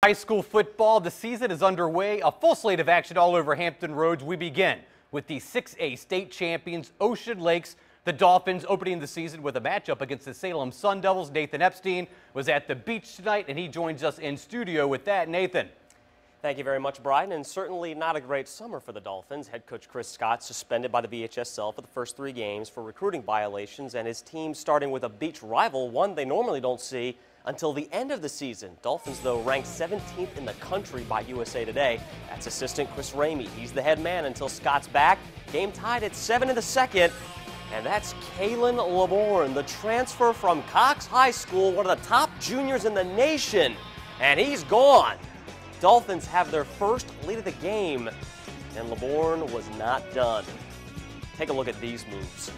High school football, the season is underway. A full slate of action all over Hampton Roads. We begin with the 6A state champions, Ocean Lakes. The Dolphins opening the season with a matchup against the Salem Sun Devils. Nathan Epstein was at the beach tonight, and he joins us in studio with that. Nathan. Thank you very much, Brian, and certainly not a great summer for the Dolphins. Head coach Chris Scott suspended by the BHSL for the first 3 games for recruiting violations, and his team starting with a beach rival, one they normally don't see until the end of the season. Dolphins, though, ranked 17th in the country by USA Today. That's assistant Chris Ramey. He's the head man until Scott's back. Game tied at 7 in the second. And that's Kalen LeBourne, the transfer from Cox High School, one of the top juniors in the nation. And he's gone. Dolphins have their first lead of the game, and LeBourne was not done. Take a look at these moves.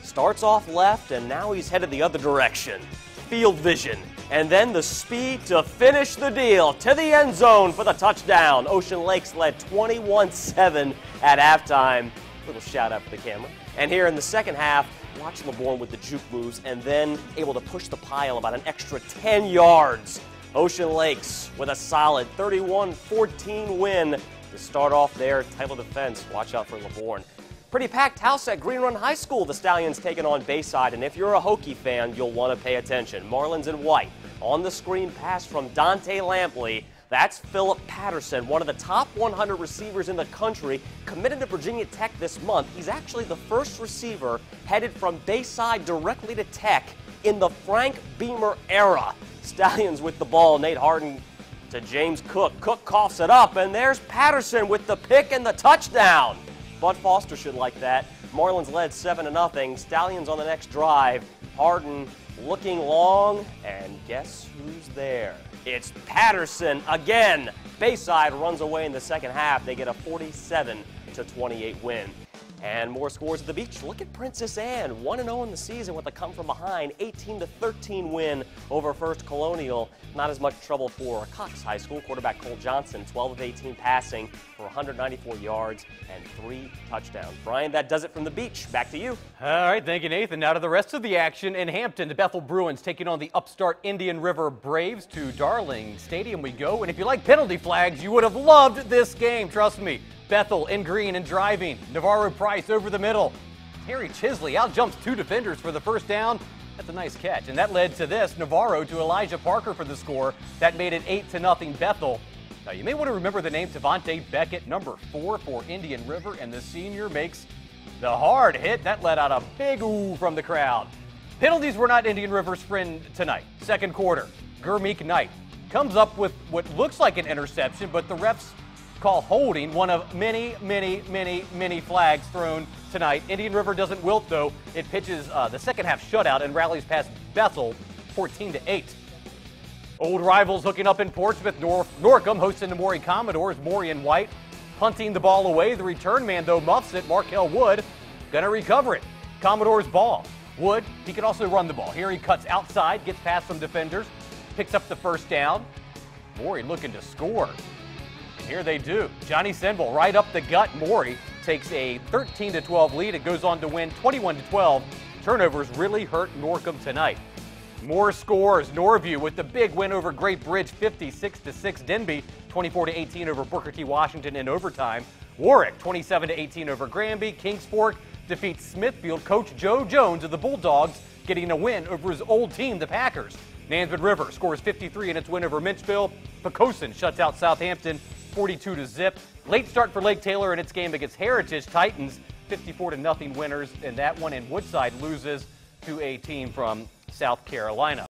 Starts off left, and now he's headed the other direction. Field vision, and then the speed to finish the deal to the end zone for the touchdown. Ocean Lakes led 21-7 at halftime. Little shout out to the camera. And here in the second half, watch LeBourne with the juke moves and then able to push the pile about an extra 10 yards. Ocean Lakes with a solid 31-14 win to start off their title defense. Watch out for LeBourne. Pretty packed house at Green Run High School. The Stallions taking on Bayside, and if you're a Hokie fan, you'll want to pay attention. Marlins in white. On the screen pass from Dante Lampley. That's Philip Patterson, one of the top 100 receivers in the country, committed to Virginia Tech this month. He's actually the first receiver headed from Bayside directly to Tech in the Frank Beamer era. Stallions with the ball. Nate Harden to James Cook. Cook coughs it up, and there's Patterson with the pick and the touchdown. Bud Foster should like that. Marlins led 7-0. Stallions on the next drive. Harden looking long, and guess who's there? It's Patterson again. Bayside runs away in the second half. They get a 47-28 win. And more scores at the beach. Look at Princess Anne, 1-0 in the season with a come from behind 18-13 win over First Colonial. Not as much trouble for Cox High School. Quarterback Cole Johnson, 12 of 18 passing for 194 yards and 3 touchdowns. Brian, that does it from the beach. Back to you. All right, thank you, Nathan. Now to the rest of the action in Hampton. The Bethel Bruins taking on the upstart Indian River Braves. To Darling Stadium we go. And if you like penalty flags, you would have loved this game. Trust me. Bethel in green and driving. Navarro Price over the middle. Terry Chisley outjumps 2 defenders for the first down. That's a nice catch. And that led to this. Navarro to Elijah Parker for the score. That made it 8-0 Bethel. Now you may want to remember the name Tavante Beckett, number 4 for Indian River, and the senior makes the hard hit. That let out a big ooh from the crowd. Penalties were not Indian River's friend tonight. Second quarter, Gurmeek Knight comes up with what looks like an interception, but the refs call holding, one of many flags thrown tonight. Indian River doesn't wilt, though. It pitches the second half shutout and rallies past Bethel 14-8. Old rivals hooking up in Portsmouth. Norcom hosting the Maury Commodores. Maury in white punting the ball away. The return man, though, muffs it. Markel Wood gonna recover it. Commodores ball. Wood, he can also run the ball. Here he cuts outside, gets past some defenders, picks up the first down. Maury looking to score. Here they do. Johnny Senville right up the gut. Maury takes a 13-12 lead. It goes on to win 21-12. Turnovers really hurt Norcom tonight. More scores. Norview with the big win over Great Bridge, 56-6. Denby, 24-18 over Booker T. Washington in overtime. Warwick, 27-18 over Granby. Kings Fork defeats Smithfield. Coach Joe Jones of the Bulldogs getting a win over his old team, the Packers. Nansemond River scores 53 in its win over Minchville. Pocosin shuts out Southampton 42-0. Late start for Lake Taylor in its game against Heritage. Titans 54-0 winners in that one, and Woodside loses to a team from South Carolina.